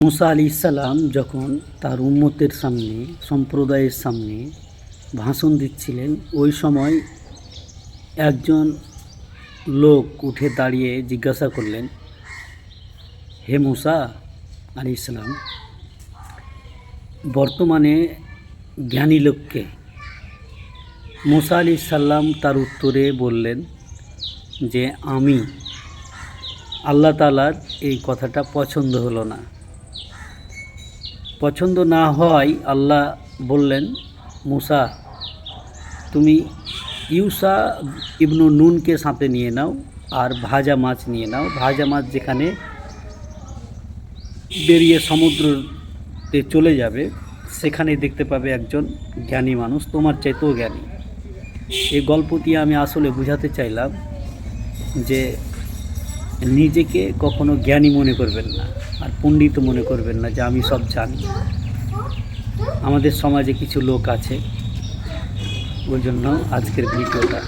মুসা আলাইহিসসালাম যখন তার উম্মতের সামনে, সম্প্রদায়ের সামনে ভাষণ দিচ্ছিলেন, ওই সময় একজন লোক উঠে দাঁড়িয়ে জিজ্ঞাসা করলেন, হে মুসা আলাইহিসসালাম, বর্তমানে জ্ঞানী লোককে? মুসা আলাইহিসসালাম তার উত্তরে বললেন যে আমি। আল্লাহ তাআলার এই কথাটা পছন্দ হলো না। পছন্দ না হওয়ায় আল্লাহ বললেন, মুসা, তুমি ইউসা ইবনু নুনকে সাথে নিয়ে নাও আর ভাজা মাছ নিয়ে নাও। ভাজা মাছ যেখানে বেরিয়ে সমুদ্রতে চলে যাবে, সেখানে দেখতে পাবে একজন জ্ঞানী মানুষ, তোমার চাইতেও জ্ঞানী। এই গল্প দিয়ে আমি আসলে বোঝাতে চাইলাম যে নিজেকে কখনো জ্ঞানী মনে করবেন না, আর পণ্ডিত মনে করবেন না যে আমি সব জানি। আমাদের সমাজে কিছু লোক আছে, ওই জন্য আজকের ভিডিওটা।